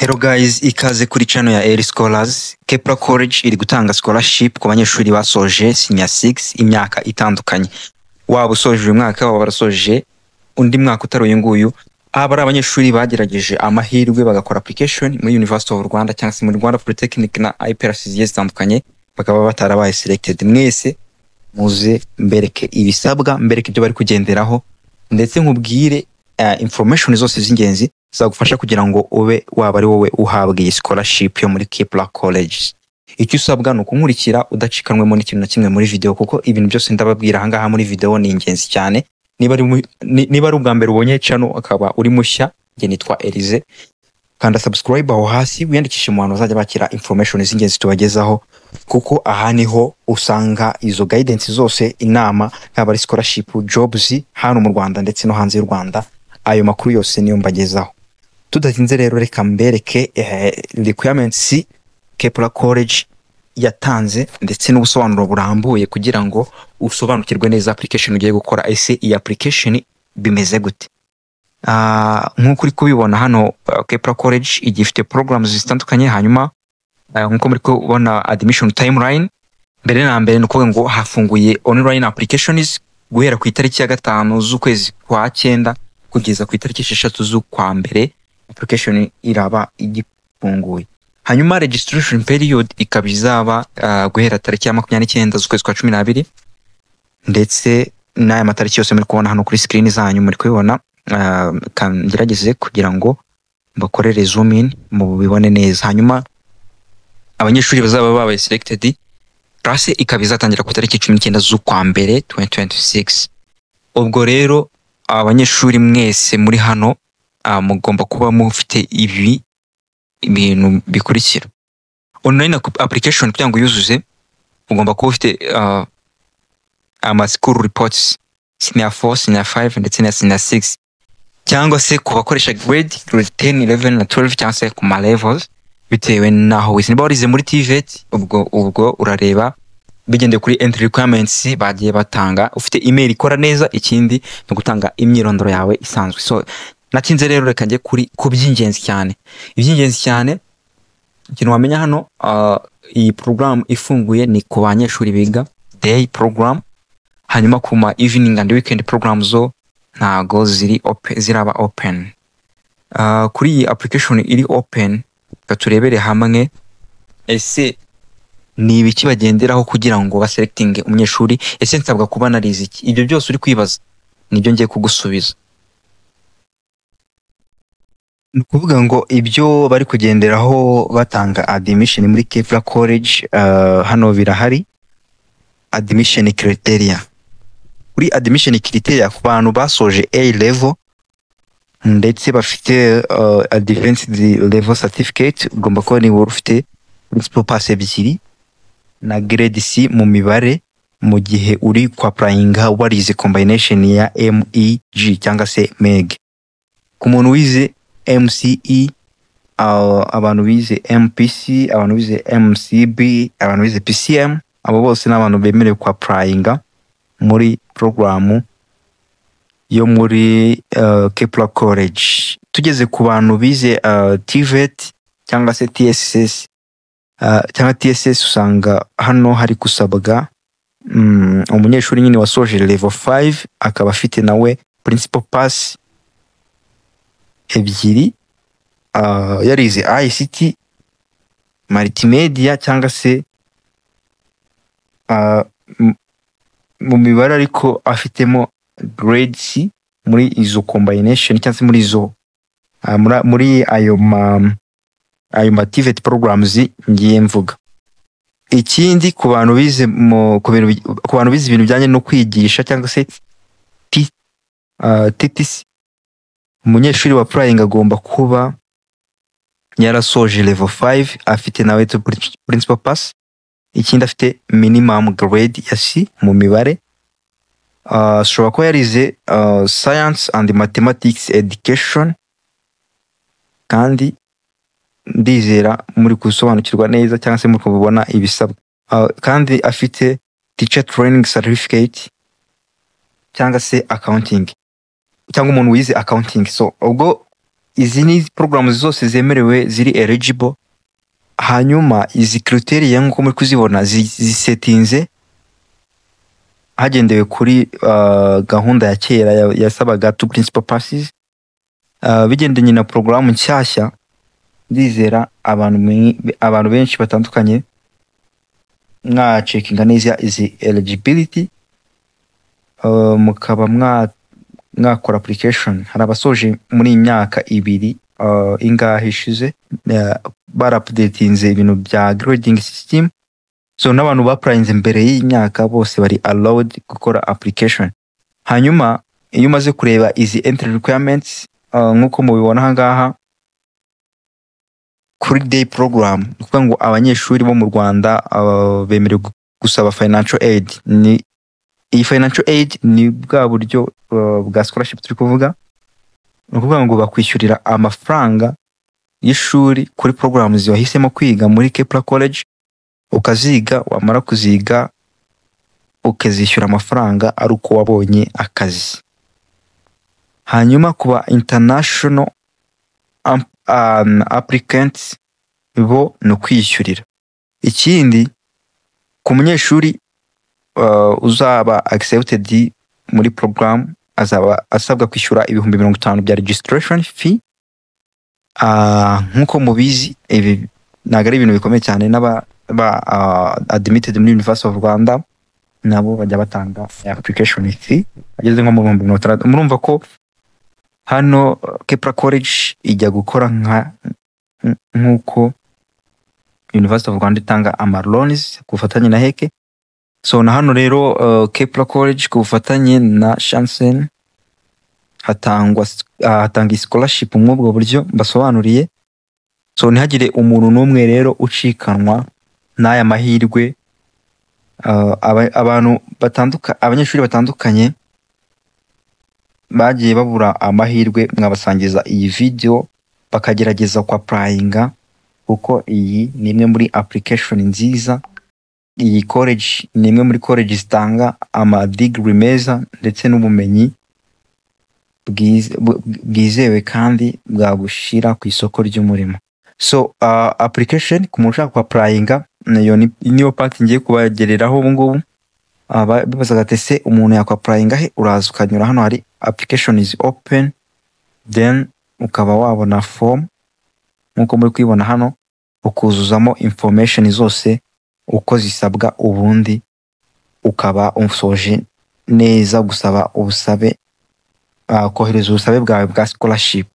Hello guys, ikaze kuri channel ya Early Scholars. Kepler College iri gutanga scholarship ku banyeshuri basoje senior 6 imyaka itandukanye. Waba usoje uyu mwaka, waba barasoje undi mwaka utari uyu nguyu, aba ari abanyeshuri bagerageje amahirwe bagakora application muri University of Rwanda cyangwa se muri Rwanda Polytechnic na IPRC zitandukanye, bakaba batarabaye selected. Mwese muze mbereke ibisabwa, mbereke ibyo bari kugenderaho, ndetse nkubwire information zose z'ingenzi zagufasha kugira ngo ube waba ari wowe uhabwa iyi scholarship yo muri Kepler College. Icyo usabwa no kunkurikira udacikanwemo n'ikintu na kimwe muri video, kuko ibintu byose ndababwira ahangaha muri video ni ingenzi cyane. Niba ari ubwa mbere ubonye channel akaba uri mushya, nge nitwa Elize, kanda subscribe aho hasi wiyandikishe mu bantu bazajya bakira information z'ingenzi tubagezaho, kuko aha niho usanga izo guidance zose, inama nk'abari scholarship, jobs hano mu Rwanda ndetse no hanze y'u Rwanda. Ayo makuru yose niyo mbagezaho. Tudatinze rero reka mbereke requirements Kepler College yatanze ndetse n'ubusobanuro burambuye kugira ngo usobanukirwe neza application ugiye gukora. Ese iyi application bimeze gute? Nk'uko uri kubibona hano, Kepler College igifite programs zitandukanye. Hanyuma nk'uko muri kubona admission timeline, mbere na mbere nuko ngo hafunguye online applications guhera ku itariki ya 5 z'ukwezi kwa 9 kugeza ku itariki 6 z'ukwa mbere. Application iraba igifunguye. Hanyuma registration period ikaba izaba guhera tariki ya 29 z'ukwezi kwa 12, ndetse n'aya matariki yose muri kubona hano kuri screen zanyu muri kubibona. Kangerageze kugira ngo mbakorere zoom in mu bibone neza. Hanyuma abanyeshuri bazaba babaye selected, class ikaba izatangira ku tariki 19 z'ukwa mbere 2026. Ubwo rero abanyeshuri mwese muri hano mugomba kuba mufite ibi ibintu bikurikira. Online application kugira ngo yuzuze, ugomba kuba ufite ama school reports senior 4, senior 5 ndetse na senior 6, cyangwa se kubakoresha grade 10, 11 na 12 cyangwa se ku ma levels bitewe naho wese. Niba warize muri TVET, ubwo urareba bigendeye kuri entry requirements bagiye batanga. Ufite email ikora neza, ikindi no gutanga imyirondoro yawe isanzwe. So natinze rero reka njye ku by'ingenzi cyane. Iby'ingenzi cyane ikintu wamenya hano, iyi program ifunguye ni ku banyeshuri biga day program. Hanyuma ku ma evening and weekend programs zo ntago ziraba open. Kuri iyi application iri open, gaturebere hamwe ese ni ibiki bagenderaho kugira ngo baselecting umunyeshuri. Ese nsabwa kuba narize iki? Ibyo byose uri kwibaza nibyo ngiye kugusubiza. Nukuvuga ngo ibyo bari kugenderaho batanga admission muri Kepler College, hano birahari admission criteria. Kuri admission criteria ku bantu basoje A level ndetse bafite advanced level certificate, ugomba kuba ni ufite principal pass ebyiri na grade C mu mibare mu gihe uri kwa applyinga warize combination ya MEG cyangwa se MEG. Ku muntu wize MCE, abantu bize MPC, abantu bize MCB, abantu bize PCM, abo bose n'abantu bemerewe kwa applyinga muri programu yo muri Kepler College. Tugeze ku bantu bize TVET cyangwa se TSS, cyangwa TSS, usanga hano hari kusabwa umunyeshuri nyine wasoje level 5 akaba afite nawe principal pass ebyiri, yarize ICT multimedia cyangwa se mu mibare, ariko afitemo grade C muri izo combination cyangwa se muri izo muri ayo ma TVET programs ngiye mvuga. Ikindi ku bantu bize ku bantu bize ibintu bijyanye no kwigisha cyangwa se TTC, umunyeshuri wa applying agomba kuba yarasoje level 5 afite nawe principal pass. Ikindi afite minimum grade ya C mu mibare. Ashobora kuba yarize science and mathematics education, kandi ndizera muri gusobanukirwa neza cyangwa se muri kubona ibisabwa. Kandi afite teacher training certificate cyangwa se accounting, cyangwa umuntu wize accounting. So ubwo izi ni programs zose zemerewe ziri eligible. Hanyuma izi criteria nkuko muri kuzibona zisetinze hagendewe kuri gahunda ya kera yasabaga two principal passes. Bigendanye na programu nshyashya, ndizera abantu benshi batandukanye mwa checkinga neza izi eligibility, mukaba mwakora application. Hari abasoje muri imyaka 2 ingahe ishize barapdatinze ibintu bya grading system, so n'abantu baprayinze mbere y'imyaka bose bari allowed gukora application. Hanyuma iyo umaze kureba izi entry requirements nkuko mubibona aha ngaha kuri day program, kuvuga ngo abanyeshuri bo mu Rwanda bemerewe gusaba financial aid. Ni iyi financial aid ni bwa buryo bwa scholarship turi kuvuga, ukuvuga ngo bakwishyurira amafaranga y'ishuri kuri programs wahisemo kwiga muri Kepler College, ukaziga, wamara kuziga ukazishyura amafaranga ari uko wabonye akazi. Hanyuma kuba international applicants bo no kwishyurira. Ikindi ku munyeshuri uzaba accepted muri program azaba asabwa kwishyura 50,000 bya registration fee. Nkuko mubizi ibi nagari ibintu bikomeye cyane n'aba admitted muri University of Rwanda nabo bajya batanga application fee ageze nko mu 50,000. Murumva ko hano Kepler College ijya gukora nkuko University of Rwanda itanga loans kufatanya na heke. So na hano rero Kepler College kufatanye na Shansen hatanga scholarship mw'ubwo buryo basobanuriye. So ntihagire umuntu n'umwe rero ucikanwa n'aya mahirwe. Abanyeshuri batandukanye bagiye babura amahirwe, mwabasangiza iyi video bakagerageza kwa applyinga, kuko iyi ni imwe muri application nziza. Iyi college ni imwe muri college zitanga degree meza ndetse n'ubumenyi bwizewe kandi bwagushira ku isoko ry'umurimo. So application ku muntu ushaka kwa applyinga niyo part ngiye kubagereraho ubu ngubu. Bibazaga tese umuntu yakwa applyinga he, uraza ukanyura hano hari application is open, then ukaba wabona form nkuko muri kwibona hano, ukuzuzamo information zose uko zisabwa, ubundi ukaba umsoje neza gusaba ubusabe, kohereza ubusabe bwawe bwa scholarship.